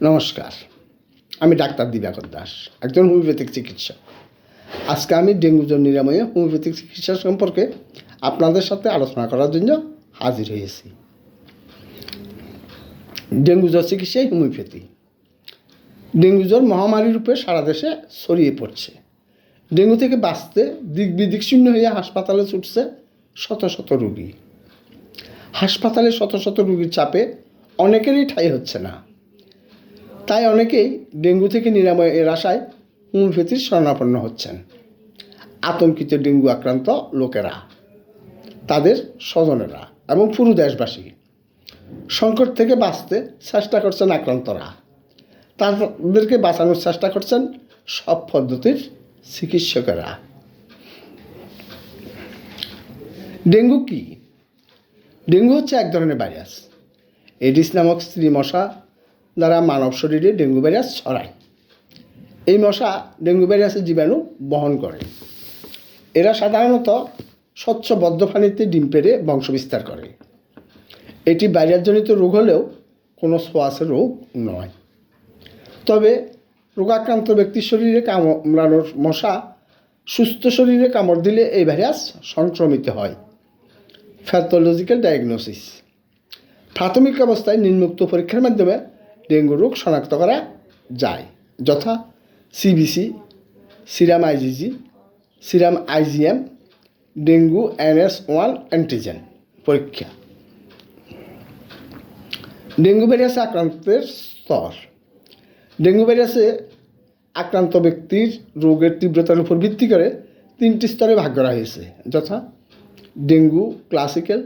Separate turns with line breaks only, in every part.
নমস্কার, আমি ডাক্তার দিবাকর দাস, একজন হোমিওপ্যাথিক চিকিৎসক। আজকে আমি ডেঙ্গু জ্বর নিরাময়ে হোমিওপ্যাথিক চিকিৎসা সম্পর্কে আপনাদের সাথে আলোচনা করার জন্য হাজির হয়েছি। ডেঙ্গু জ্বর চিকিৎসায় হোমিওপ্যাথি। ডেঙ্গু জ্বর মহামারী রূপে সারা দেশে ছড়িয়ে পড়ছে। ডেঙ্গু থেকে বাঁচতে দিক বিদিক শূন্য হয়ে হাসপাতালে ছুটছে শত শত রোগী। হাসপাতালে শত শত রোগীর চাপে অনেকেরই ঠাঁই হচ্ছে না। তাই অনেকেই ডেঙ্গু থেকে নিরাময়ের আশায় হোমিওপ্যাথির শরণাপন্ন হচ্ছেন। আতঙ্কিত ডেঙ্গু আক্রান্ত লোকেরা, তাদের স্বজনেরা এবং পুরো দেশবাসী সংকট থেকে বাঁচতে চেষ্টা করছেন আক্রান্তরা। তাদেরকে বাঁচানোর চেষ্টা করছেন সব পদ্ধতির চিকিৎসকেরা। ডেঙ্গু কি? ডেঙ্গু হচ্ছে এক ধরনের ভাইরাস। এডিস নামক স্ত্রী মশা দ্বারা মানব শরীরে ডেঙ্গু ভাইরাস ছড়ায়। এই মশা ডেঙ্গু ভাইরাসের জীবাণু বহন করে। এরা সাধারণত স্বচ্ছ বদ্ধ পানিতে ডিম পেড়ে বংশবিস্তার করে। এটি ভাইরাসজনিত রোগ হলেও কোনো ছোঁয়াচে রোগ নয়। তবে রোগাক্রান্ত ব্যক্তির শরীরে কামড়ানোর মশা সুস্থ শরীরে কামড় দিলে এই ভাইরাস সংক্রমিত হয়। Pathological diagnosis. প্রাথমিক অবস্থায় নিম্নোক্ত পরীক্ষার মাধ্যমে ডেঙ্গু রোগ শনাক্ত করা যায়, যথা CBC, serum IgG, serum IgM, dengue NS1 antigen পরীক্ষা। ডেঙ্গু ভাইরাসে আক্রান্তের স্তর। ডেঙ্গু ভাইরাসে আক্রান্ত ব্যক্তির রোগের তীব্রতার উপর ভিত্তি করে 3টি স্তরে ভাগ করা হয়েছে, যথা dengue classical,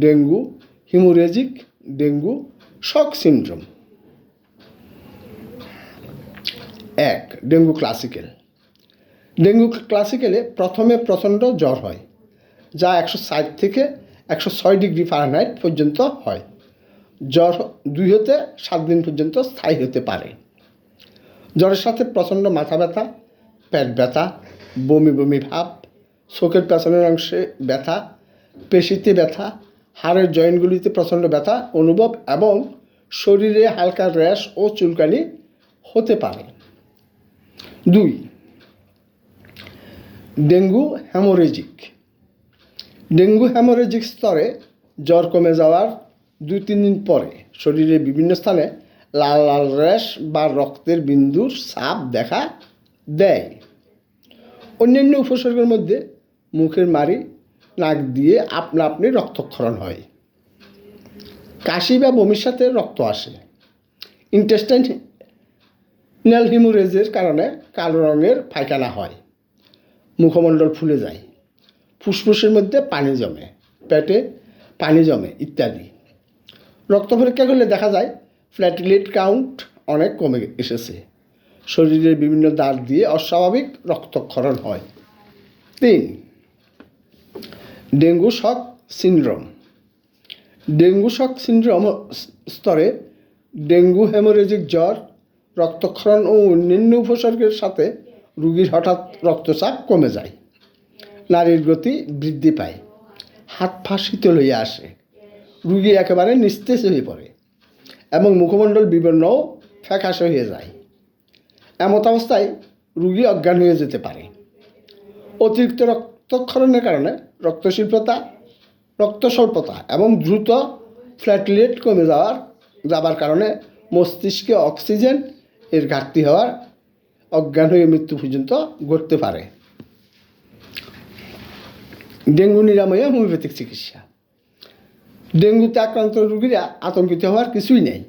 dengue hemorrhagic, dengue shock syndrome. 1. Dengue classical. Dengue ক্লাসিক্যালে প্রথমে প্রচণ্ড জ্বর হয়, যা 160 থেকে 106 ডিগ্রি ফারেনহাইট পর্যন্ত হয়। জ্বর 2 হতে 7 দিন পর্যন্ত স্থায়ী হতে পারে। জ্বরের সাথে প্রচণ্ড মাথা ব্যথা, পেট ব্যথা, বমি বমি ভাব, চোখের পেছনের অংশে ব্যথা, পেশিতে ব্যথা, হাড়ের জয়েন্টগুলিতে প্রচণ্ড ব্যথা অনুভব এবং শরীরে হালকা র্যাশ ও চুলকানি হতে পারে। 2. Dengue haemorrhagic. ডেঙ্গু হেমোরেজিক স্তরে জ্বর কমে যাওয়ার 2-3 দিন পরে শরীরের বিভিন্ন স্থানে লাল লাল র্যাশ বা রক্তের বিন্দুর ছাপ দেখা দেয়। অন্যান্য উপসর্গের মধ্যে মুখের মাড়ি, নাক দিয়ে আপনা আপনি রক্তক্ষরণ হয়, কাশি বা বমির সাথে রক্ত আসে, ইন্টেস্টাইনাল হিমোরেজের কারণে কালো রঙের পায়খানা হয়, মুখমণ্ডল ফুলে যায়, ফুসফুসের মধ্যে পানি জমে, পেটে পানি জমে ইত্যাদি। রক্ত পরীক্ষা করলে দেখা যায় প্ল্যাটেলেট কাউন্ট অনেক কমে এসেছে। শরীরের বিভিন্ন দাঁত দিয়ে অস্বাভাবিক রক্তক্ষরণ হয়। 3. Dengue shock syndrome. Dengue shock syndrome স্তরে ডেঙ্গু হেমোরেজিক জ্বর, রক্তক্ষরণ ও অন্যান্য উপসর্গের সাথে রোগীর হঠাৎ রক্তচাপ কমে যায়, নাড়ির গতি বৃদ্ধি পায়, হাত পা শীতল হয়ে আসে, রোগী একেবারে নিস্তেজ হয়ে পড়ে এবং মুখমণ্ডল বিবর্ণ ও ফ্যাকাশে হয়ে যায়। এমত অবস্থায় রোগী অজ্ঞান হয়ে যেতে পারে। অতিরিক্ত রক্তক্ষরণের কারণে রক্ত স্বল্পতা এবং দ্রুত প্ল্যাটেলেট কমে যাবার কারণে মস্তিষ্কে অক্সিজেন এর ঘাটতি হওয়ার অজ্ঞান হয়ে মৃত্যু পর্যন্ত ঘটতে পারে। ডেঙ্গু নিরাময়ে হোমিওপ্যাথিক চিকিৎসা। ডেঙ্গুতে আক্রান্ত রোগীরা আতঙ্কিত হওয়ার কিছুই নেই।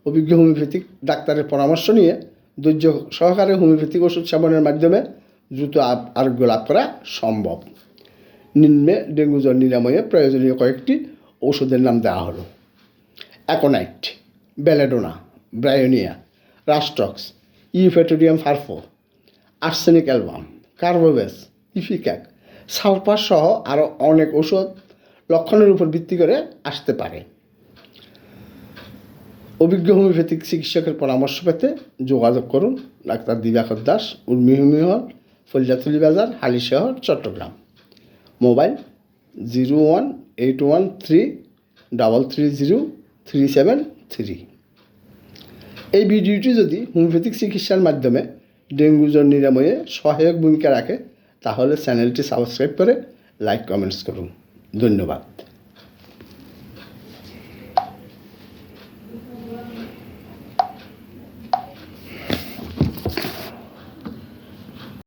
অভিজ্ঞ হোমিওপ্যাথিক ডাক্তারের পরামর্শ নিয়ে ধৈর্য সহকারে হোমিওপ্যাথিক ওষুধ সেবনের মাধ্যমে দ্রুত আরোগ্য লাভ করা সম্ভব। নিম্নে ডেঙ্গু জ্বর নিরাময়ে প্রয়োজনীয় কয়েকটি ওষুধের নাম দেওয়া হলো: aconite, belladonna, Bryonia, রাস্টক্স, ইউফেটোরিয়াম ফারফো, arsenic album, কার্বোভেস, ইফিক্যাক, sulphur সহ আরও অনেক ওষুধ লক্ষণের উপর ভিত্তি করে আসতে পারে। অভিজ্ঞ হোমিওপ্যাথিক চিকিৎসকের পরামর্শ পেতে যোগাযোগ করুন ডাক্তার দিবাকর দাস, উর্মি হোমিও হল, ফলিয়াতলী বাজার, হালিশহর, চট্টগ্রাম। মোবাইল 018133303773। এই ভিডিওটি যদি হোমিওপ্যাথিক চিকিৎসার মাধ্যমে ডেঙ্গু জ্বর নিরাময়ে সহায়ক ভূমিকা রাখে তাহলে চ্যানেলটি সাবস্ক্রাইব করে লাইক কমেন্টস করুন। ধন্যবাদ।